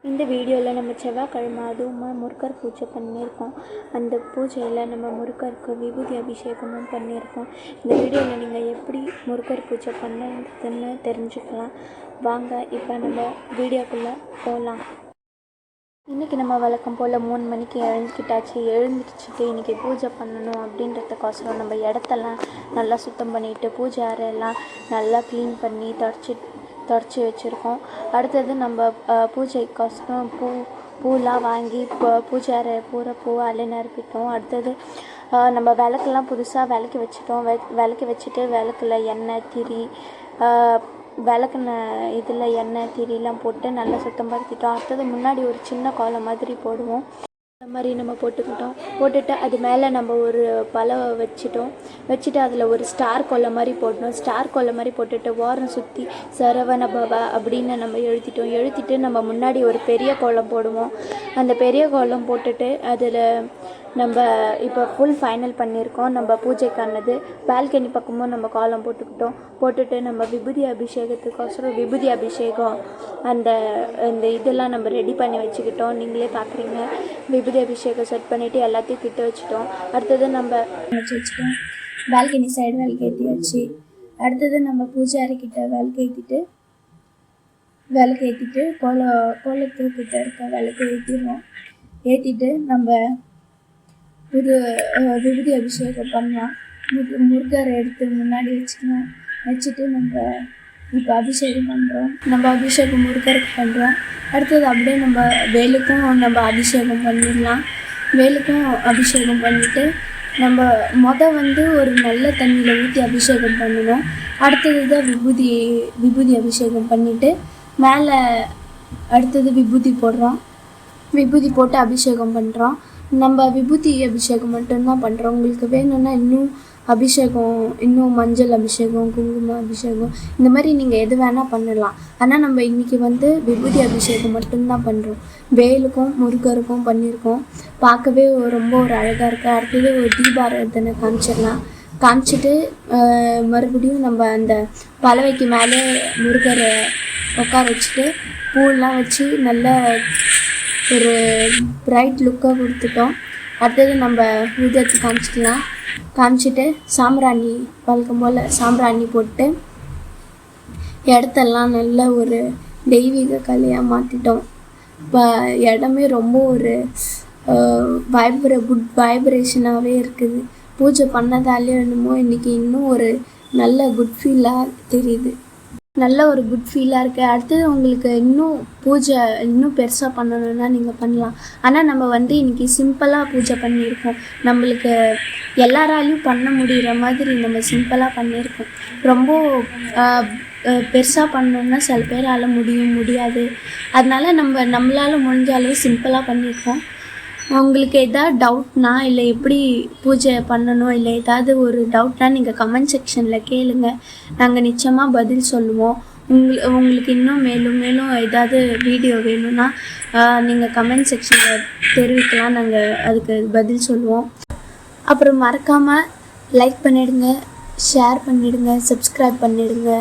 இந்த வீடியோவில் நம்ம செவ்வாய்க்கிழமை அதுவும் முருகர் பூஜை பண்ணியிருக்கோம். அந்த பூஜையில் நம்ம முருகருக்கு விபூதி அபிஷேகமும் பண்ணியிருக்கோம். இந்த வீடியோவில் நீங்கள் எப்படி முருகர் பூஜை பண்ணுறதுன்னு தெரிஞ்சுக்கலாம். வாங்க இப்போ நம்ம வீடியோக்குள்ளே போகலாம். இன்றைக்கி நம்ம வழக்கம் போல் 3 மணிக்கு எழுந்திரிச்சிட்டு இன்றைக்கி பூஜை பண்ணணும் அப்படின்றதுக்கோசரம் நம்ம இடத்தெல்லாம் நல்லா சுத்தம் பண்ணிவிட்டு பூஜை அறையெல்லாம் நல்லா க்ளீன் பண்ணி தொடச்சி வச்சுருக்கோம். அடுத்தது நம்ம பூஜைக்கோசரம் பூலாம் வாங்கி பூஜை அறை பூரா பூவால் நிரப்பிட்டோம். அடுத்தது நம்ம விளக்கெல்லாம் புதுசாக விளக்கி வச்சுட்டோம். விளக்கி வச்சுட்டு விளக்குல எண்ணெய் திரி விளக்குன இதில் எண்ணெய் திரிலாம் போட்டு நல்லா சுத்தம் படுத்திட்டோம். அடுத்தது முன்னாடி ஒரு சின்ன கோலம் மாதிரி போடுவோம். அந்த மாதிரி நம்ம போட்டுட்டு அது மேலே நம்ம ஒரு பழம் வச்சுட்டு அதில் ஒரு ஸ்டார் கோலம் மாதிரி போடணும். ஸ்டார் கோலம் மாதிரி போட்டுட்டு ஓரம் சுற்றி சரவண பவ அப்படின்னு நம்ம எழுத்திட்டு நம்ம முன்னாடி ஒரு பெரிய கோலம் போடுவோம். அந்த பெரிய கோலம் போட்டுட்டு அதில் நம்ம இப்போ ஃபுல் ஃபைனல் பண்ணியிருக்கோம். நம்ம பூஜைக்கானது பால்கனி பக்கமும் நம்ம கோலம் போட்டுட்டு நம்ம விபூதி அபிஷேகத்துக்கோசரம் விபூதி அபிஷேகம் அந்த இதெல்லாம் நம்ம ரெடி பண்ணி வச்சுக்கிட்டோம். நீங்களே பார்க்குறீங்க. விபூதி அபிஷேகம் செட் பண்ணிவிட்டு எல்லாத்தையும் கிட்ட வச்சுட்டோம். அடுத்தது நம்ம வச்சுட்டோம். பால்கனி சைடு விளக்கு ஏற்றியாச்சு. அடுத்தது நம்ம பூஜை அறைக்கிட்ட விளக்கு ஏற்றிட்டு கோலத்துக்கிட்ட இருக்க விளக்கு ஏற்றிட்டு நம்ம விபூதி அபிஷேகம் பண்ணலாம். முருகரை எடுத்து முன்னாடி வச்சுட்டு நம்ம இப்போ அபிஷேகம் பண்ணுறோம். நம்ம அபிஷேகம் முருகருக்கு பண்ணுறோம். அடுத்தது அப்படியே நம்ம வேலுக்கும் நம்ம அபிஷேகம் பண்ணிடலாம். வேலுக்கும் அபிஷேகம் பண்ணிவிட்டு நம்ம ஒரு நல்ல தண்ணியில் ஊற்றி அபிஷேகம் பண்ணணும். அடுத்தது தான் விபூதி அபிஷேகம் பண்ணிவிட்டு மேலே அடுத்தது விபூதி போடுறோம். விபூதி போட்டு அபிஷேகம் பண்ணுறோம். நம்ம விபூதி அபிஷேகம் மட்டும்தான் பண்ணுறோம். உங்களுக்கு வேணும்னா இன்னும் மஞ்சள் அபிஷேகம், குங்கும அபிஷேகம் இந்த மாதிரி நீங்கள் எது வேணால் பண்ணலாம். ஆனால் நம்ம இன்றைக்கி விபூதி அபிஷேகம் மட்டும்தான் பண்ணுறோம். வேலுக்கும் முருகருக்கும் பண்ணியிருக்கோம். பார்க்கவே ரொம்ப ஒரு அழகாக இருக்குது. அடுத்தது ஒரு தீபாராதனை காமிச்சிட்டு மறுபடியும் நம்ம அந்த பலவைக்கு மேலே முருகரை உட்கார வச்சுட்டு பூவெல்லாம் வச்சு நல்ல ஒரு பிரைட் லுக்காக கொடுத்துட்டோம். அடுத்தது நம்ம ஊதத்து காமிச்சிட்டு சாம்பிராணி வழக்கம் போல் சாம்பிராணி போட்டு இடத்தெல்லாம் நல்ல ஒரு தெய்வீக கலையாக மாற்றிட்டோம். இப்போ இடமே ரொம்ப ஒரு குட் வைப்ரேஷனாகவே இருக்குது. பூஜை பண்ணதாலே என்னமோ இன்றைக்கி இன்னும் ஒரு நல்ல குட் ஃபீலாக தெரியுது. நல்ல ஒரு குட் ஃபீலாக இருக்குது. அடுத்தது உங்களுக்கு இன்னும் பூஜை இன்னும் பெருசாக பண்ணணுன்னா நீங்கள் பண்ணலாம். ஆனால் நம்ம இன்றைக்கி சிம்பிளாக பூஜை பண்ணியிருக்கோம். நம்மளுக்கு எல்லாராலையும் பண்ண முடிகிற மாதிரி நம்ம சிம்பிளாக பண்ணியிருக்கோம். ரொம்ப பெருசாக பண்ணணுன்னா சில பேரால் முடியாது. அதனால் நம்மளால் முடிஞ்ச அளவு சிம்பிளாக பண்ணியிருக்கோம். உங்களுக்கு எதாவது டவுட்னா இல்லை எப்படி பூஜை பண்ணணும் இல்லை ஏதாவது ஒரு டவுட்னா நீங்கள் கமெண்ட் செக்ஷனில் கேளுங்க. நாங்கள் நிச்சயமாக பதில் சொல்லுவோம். உங்களுக்கு இன்னும் மேலும் ஏதாவது வீடியோ வேணும்னா நீங்கள் கமெண்ட் செக்ஷனில் தெரிவிக்கலாம். நாங்கள் அதுக்கு பதில் சொல்லுவோம். அப்புறம் மறக்காமல் லைக் பண்ணிவிடுங்க, ஷேர் பண்ணிவிடுங்க, சப்ஸ்கிரைப் பண்ணிவிடுங்க.